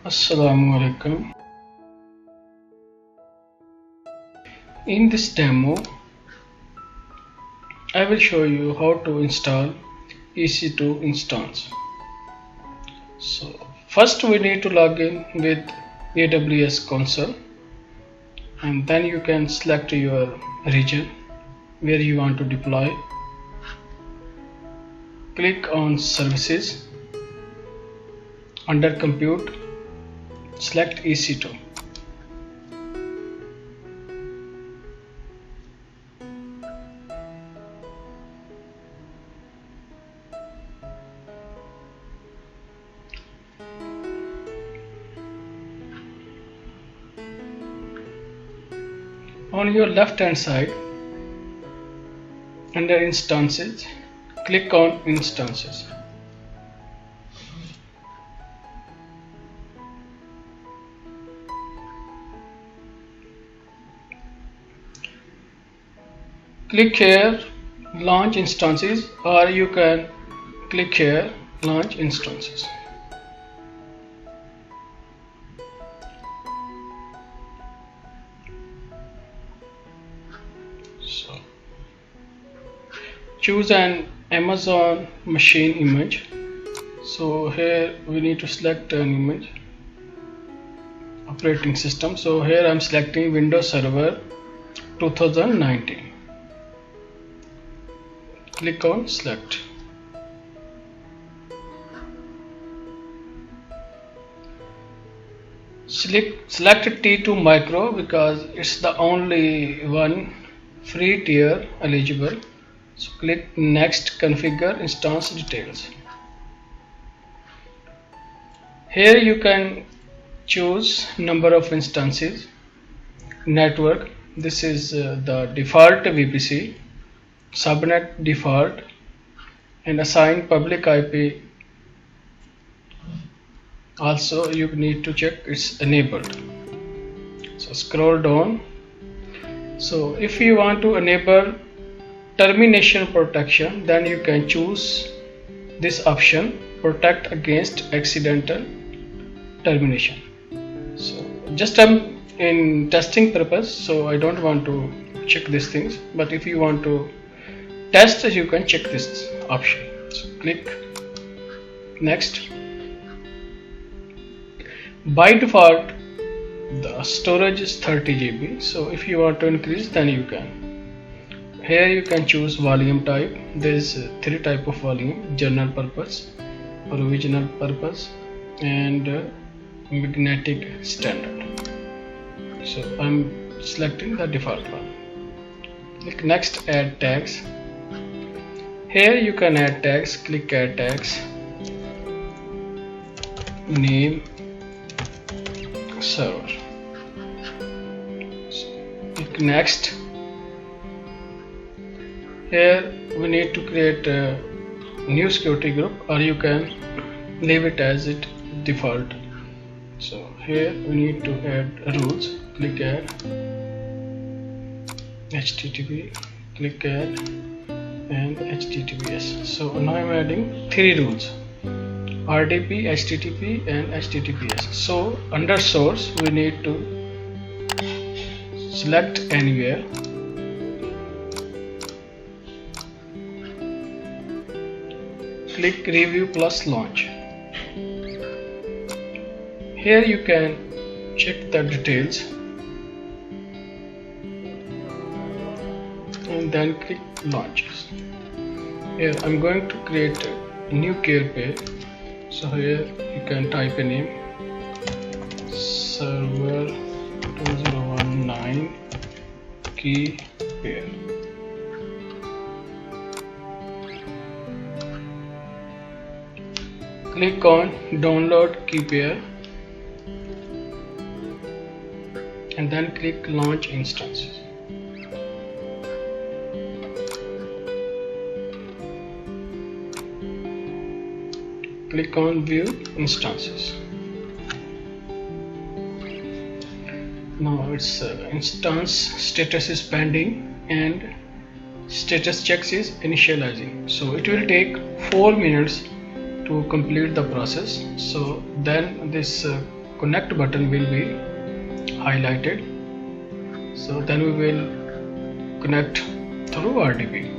Assalamu alaikum. In this demo, I will show you how to install EC2 instance. So first we need to log in with AWS console, and then you can select your region where you want to deploy. Click on services. Under compute, select EC2. On your left hand side, under instances, click on instances. Click here, launch instances, or you can click here, launch instances. So choose an Amazon machine image. So here we need to select an image, operating system. So here I'm selecting Windows Server 2019. Click on select. Select T2 Micro because it's the only one free tier eligible. So click next, configure instance details. Here you can choose number of instances, network. This is the default VPC, subnet default, and assign public IP. Also you need to check it's enabled. So scroll down. So if you want to enable termination protection, then you can choose this option, protect against accidental termination. So just in testing purpose, so I don't want to check these things, but if you want to test, you can check this option. So click next. By default the storage is 30 GB, so if you want to increase, then you can. Here you can choose volume type. There is three type of volume: general purpose, provisional purpose, and magnetic standard. So I'm selecting the default one. Click next, add tags. Here you can add tags. Click add tags, name, server. So click next. Here we need to create a new security group, or you can leave it as it default. So here we need to add rules. Click add, HTTP, click add, and HTTPS. So now I'm adding three rules: RDP, HTTP, and HTTPS. So under source we need to select anywhere. Click review plus launch. Here you can check the details and then click launches. Here I'm going to create a new care pair. So here you can type a name, server 2019 key pair. Click on download key pair and then click launch instances. Click on view instances. Now its instance status is pending and status checks is initializing. So it will take 4 minutes to complete the process. So then this connect button will be highlighted. So then we will connect through RDP.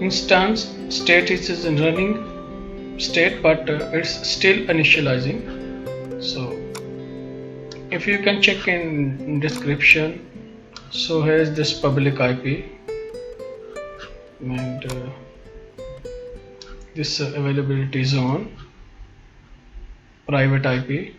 Instance state is in running state, but it's still initializing. So if you can check in description, so here is this public IP and this availability zone, private IP.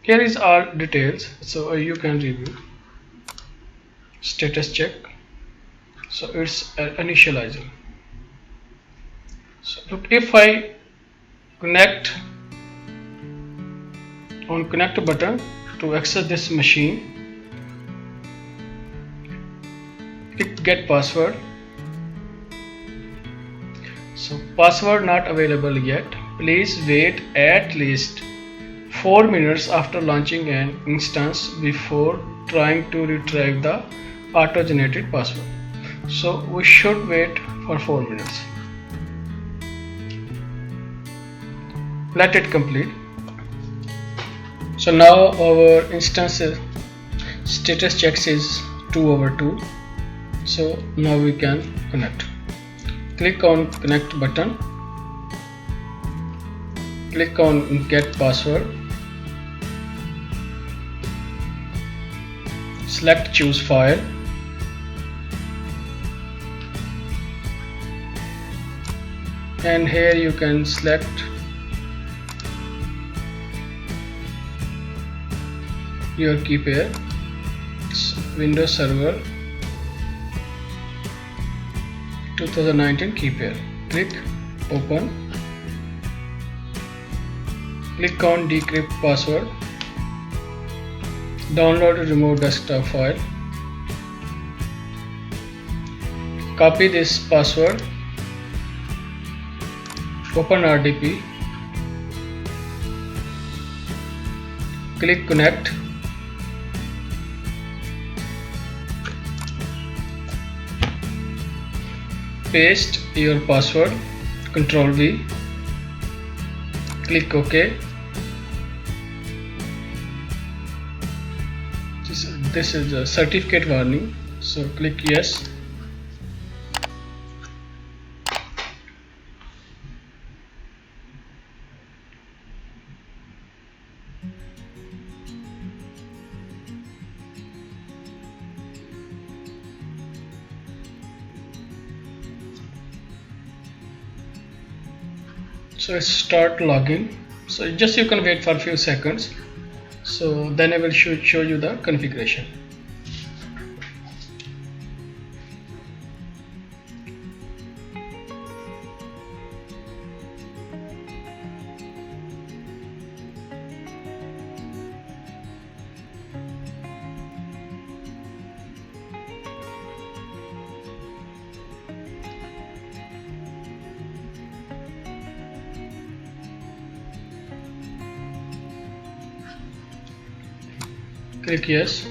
Here is all details, so you can review. Status check, so it's initializing. So look, if I connect on connect button to access this machine, click get password. So password not available yet. Please wait at least 4 minutes after launching an instance before trying to retrieve the auto-generated password. So we should wait for 4 minutes. Let it complete. So now our instance status checks is 2/2. So now we can connect. Click on connect button. Click on get password. Select choose file. And here you can select your key pair. Windows Server 2019 key pair. Click open. Click on decrypt password. Download and remove desktop file. Copy this password. Open RDP. Click connect. Paste your password, Ctrl V, click OK. This is a certificate warning, so click yes. So start logging. So just you can wait for a few seconds. So then I will show you the configuration. Click yes.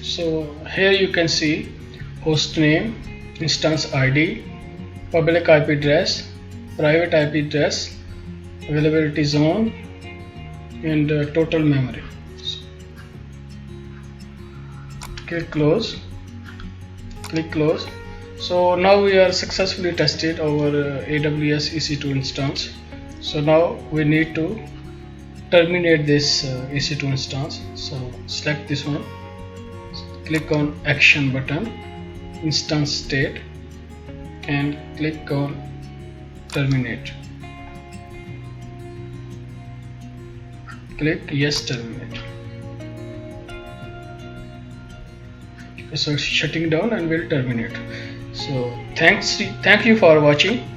So here you can see host name, instance ID, public IP address, private IP address, availability zone, and total memory. So, click close. Click close. So now we are successfully tested our AWS EC2 instance. So now we need to terminate this EC2 instance. So select this one. Click on action button, instance state, and click on terminate. Click yes, terminate. So it's shutting down and will terminate. So thank you for watching.